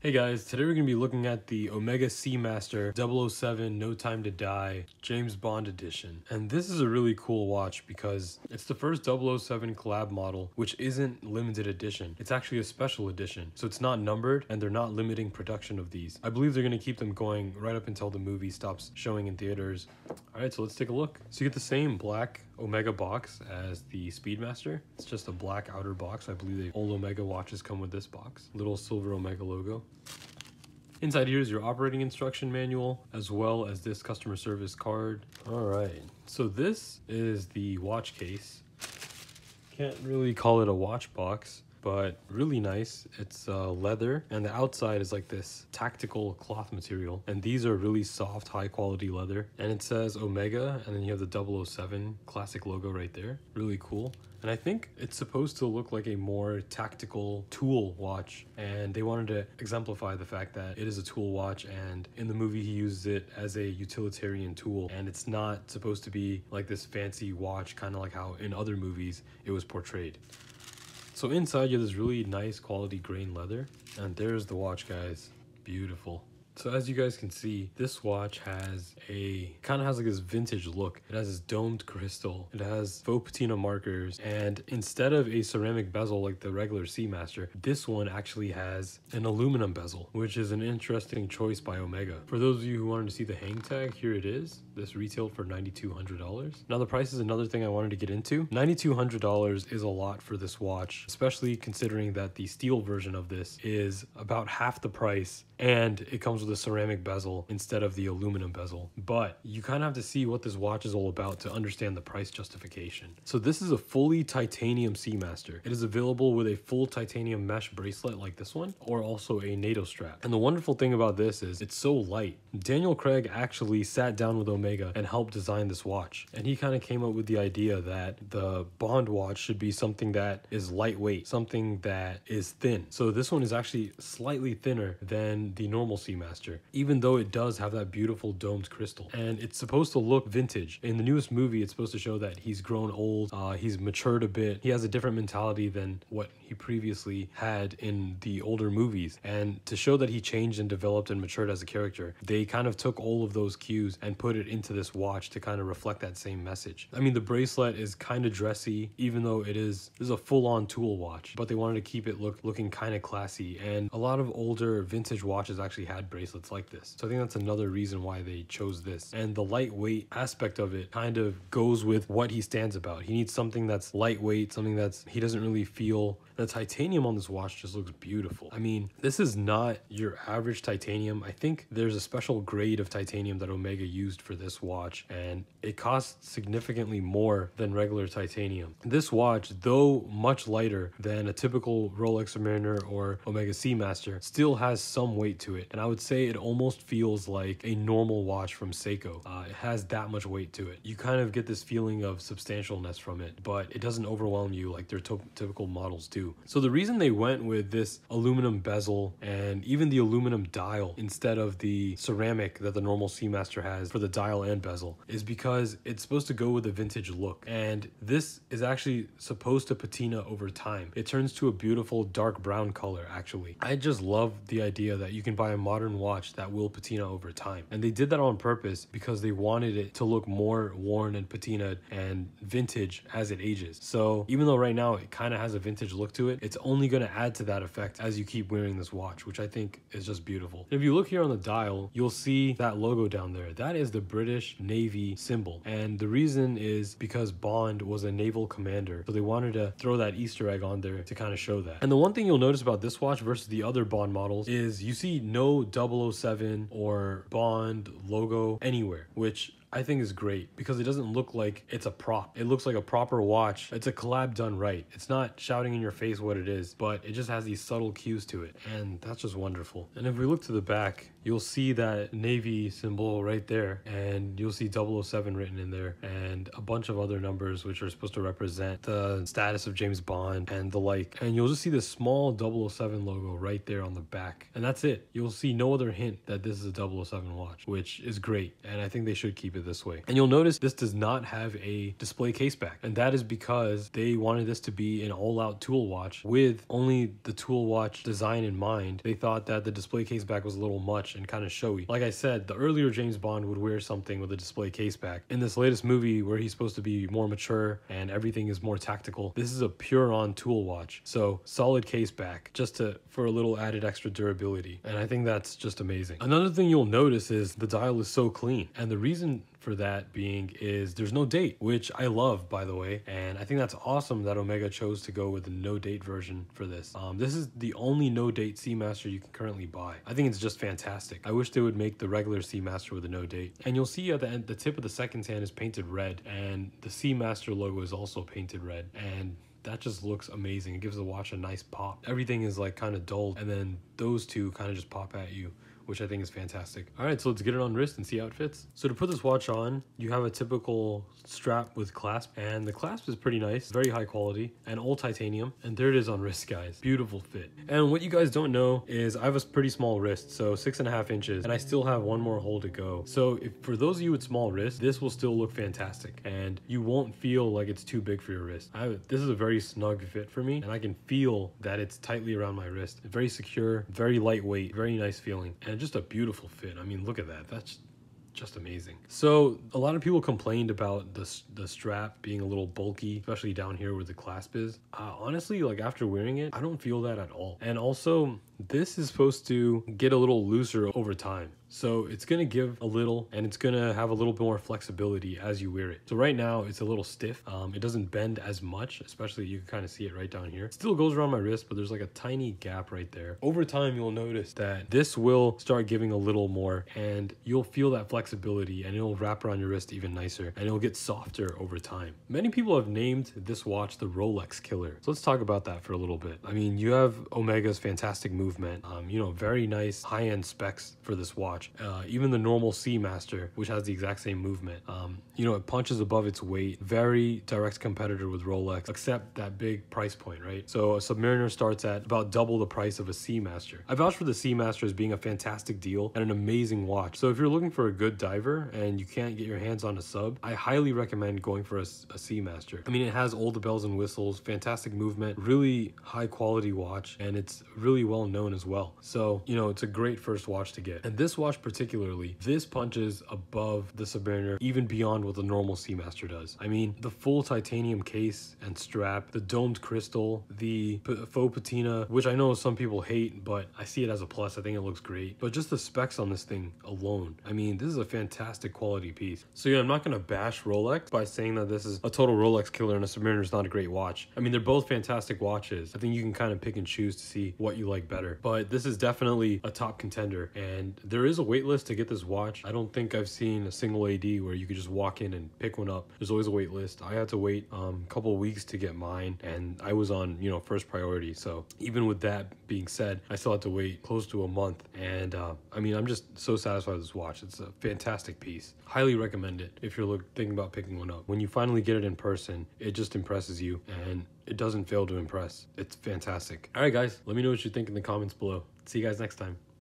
Hey guys, today we're going to be looking at the Omega Seamaster 007 No Time to Die James Bond edition. And this is a really cool watch because it's the first 007 collab model which isn't limited edition. It's actually a special edition. So it's not numbered and they're not limiting production of these. I believe they're going to keep them going right up until the movie stops showing in theaters. Alright, so let's take a look. So you get the same black Omega box as the Speedmaster. It's just a black outer box. I believe all Omega watches come with this box. Little silver Omega logo. Inside here is your operating instruction manual, as well as this customer service card. All right, so this is the watch case. Can't really call it a watch box, but really nice. It's leather, and the outside is like this tactical cloth material, and these are really soft, high quality leather. And it says Omega, and then you have the 007 classic logo right there. Really cool. And I think it's supposed to look like a more tactical tool watch, and they wanted to exemplify the fact that it is a tool watch, and in the movie he uses it as a utilitarian tool, and it's not supposed to be like this fancy watch, kind of like how in other movies it was portrayed. So inside you have this really nice quality grain leather, and there's the watch, guys. Beautiful. So as you guys can see, this watch has kind of has like this vintage look. It has this domed crystal. It has faux patina markers, and instead of a ceramic bezel like the regular Seamaster, this one actually has an aluminum bezel, which is an interesting choice by Omega. For those of you who wanted to see the hang tag, here it is. This retailed for $9,200. Now the price is another thing I wanted to get into. $9,200 is a lot for this watch, especially considering that the steel version of this is about half the price, and it comes with a ceramic bezel instead of the aluminum bezel. But you kind of have to see what this watch is all about to understand the price justification. So this is a fully titanium Seamaster. It is available with a full titanium mesh bracelet like this one, or also a NATO strap. And the wonderful thing about this is it's so light. Daniel Craig actually sat down with Omega and helped design this watch. And he kind of came up with the idea that the Bond watch should be something that is lightweight, something that is thin. So this one is actually slightly thinner than the normal Seamaster, even though it does have that beautiful domed crystal. And it's supposed to look vintage. In the newest movie, it's supposed to show that he's grown old, he's matured a bit. He has a different mentality than what he previously had in the older movies. And to show that he changed and developed and matured as a character, they kind of took all of those cues and put it into this watch to kind of reflect that same message. I mean, the bracelet is kind of dressy, even though this is a full-on tool watch, but they wanted to keep it looking kind of classy. And a lot of older vintage watches actually had bracelets like this. So I think that's another reason why they chose this. And the lightweight aspect of it kind of goes with what he stands about. He needs something that's lightweight, something that's he doesn't really feel. The titanium on this watch just looks beautiful. I mean, this is not your average titanium. I think there's a special grade of titanium that Omega used for this watch, and it costs significantly more than regular titanium. This watch, though much lighter than a typical Rolex Submariner or Omega Seamaster, still has some weight to it. And I would say it almost feels like a normal watch from Seiko. It has that much weight to it. You kind of get this feeling of substantialness from it, but it doesn't overwhelm you like their typical models do. So the reason they went with this aluminum bezel and even the aluminum dial instead of the ceramic that the normal Seamaster has for the dial and bezel is because it's supposed to go with a vintage look. And this is actually supposed to patina over time. It turns to a beautiful dark brown color, actually. I just love the idea that you can buy a modern watch that will patina over time. And they did that on purpose because they wanted it to look more worn and patinaed and vintage as it ages. So even though right now it kind of has a vintage look to it, it's only going to add to that effect as you keep wearing this watch, which I think is just beautiful. And if you look here on the dial, you'll see that logo down there. That is the British Navy symbol. And the reason is because Bond was a naval commander. So they wanted to throw that Easter egg on there to kind of show that. And the one thing you'll notice about this watch versus the other Bond models is you see no 007 or Bond logo anywhere, which I think is great because it doesn't look like it's a prop. It looks like a proper watch. It's a collab done right. It's not shouting in your face what it is, but it just has these subtle cues to it, and that's just wonderful. And if we look to the back, you'll see that Navy symbol right there, and you'll see 007 written in there, and a bunch of other numbers which are supposed to represent the status of James Bond and the like. And you'll just see this small 007 logo right there on the back, and that's it. You'll see no other hint that this is a 007 watch, which is great, and I think they should keep keep it this way. And you'll notice this does not have a display case back, and that is because they wanted this to be an all-out tool watch with only the tool watch design in mind. They thought that the display case back was a little much and kind of showy. Like I said, the earlier James Bond would wear something with a display case back. In this latest movie where he's supposed to be more mature and everything is more tactical, this is a pure on tool watch. So solid case back just for a little added extra durability. And I think that's just amazing. Another thing you'll notice is the dial is so clean. And the reason for that being is there's no date, which I love, by the way, and I think that's awesome that Omega chose to go with the no date version for this. This is the only no date Seamaster you can currently buy. I think it's just fantastic. I wish they would make the regular Seamaster with a no date. And you'll see at the end, the tip of the second hand is painted red, and the Seamaster logo is also painted red, and that just looks amazing. It gives the watch a nice pop. Everything is like kind of dulled, and then those two kind of just pop at you, which I think is fantastic. All right, so let's get it on wrist and see how it fits. So to put this watch on, you have a typical strap with clasp, and the clasp is pretty nice, very high quality, and all titanium. And there it is on wrist, guys. Beautiful fit. And what you guys don't know is I have a pretty small wrist, so 6.5 inches, and I still have one more hole to go. So if for those of you with small wrists, this will still look fantastic, and you won't feel like it's too big for your wrist. This is a very snug fit for me, and I can feel that it's tightly around my wrist. Very secure, very lightweight, very nice feeling, and just a beautiful fit. I mean, look at that. That's just amazing. So a lot of people complained about the strap being a little bulky, especially down here where the clasp is. Honestly, like after wearing it, I don't feel that at all. And also, this is supposed to get a little looser over time. So it's going to give a little, and it's going to have a little bit more flexibility as you wear it. So right now it's a little stiff. It doesn't bend as much, especially you can kind of see it right down here. It still goes around my wrist, but there's like a tiny gap right there. Over time, you'll notice that this will start giving a little more, and you'll feel that flexibility, and it'll wrap around your wrist even nicer, and it'll get softer over time. Many people have named this watch the Rolex killer. So let's talk about that for a little bit. I mean, you have Omega's fantastic movement, you know, very nice high-end specs for this watch. Even the normal Seamaster, which has the exact same movement, you know, it punches above its weight. Very direct competitor with Rolex, except that big price point, right? So a Submariner starts at about double the price of a Seamaster. I vouch for the Seamaster as being a fantastic deal and an amazing watch. So if you're looking for a good diver and you can't get your hands on a sub, I highly recommend going for a Seamaster. I mean, it has all the bells and whistles, fantastic movement, really high quality watch, and it's really well known as well. So, you know, it's a great first watch to get. And this watch particularly, this punches above the Submariner, even beyond what the normal Seamaster does. I mean, the full titanium case and strap, the domed crystal, the faux patina, which I know some people hate, but I see it as a plus. I think it looks great. But just the specs on this thing alone, I mean, this is a fantastic quality piece. So yeah, I'm not gonna bash Rolex by saying that this is a total Rolex killer and a Submariner is not a great watch. I mean, they're both fantastic watches. I think you can kind of pick and choose to see what you like better. But this is definitely a top contender, and there is a wait list to get this watch. I don't think I've seen a single AD where you could just walk in and pick one up. There's always a wait list. I had to wait a couple of weeks to get mine, and I was on, you know, first priority. So even with that being said, I still had to wait close to a month. And I mean, I'm just so satisfied with this watch. It's a fantastic piece. Highly recommend it if you're thinking about picking one up. When you finally get it in person, it just impresses you, and it doesn't fail to impress. It's fantastic. All right, guys, let me know what you think in the comments below. See you guys next time.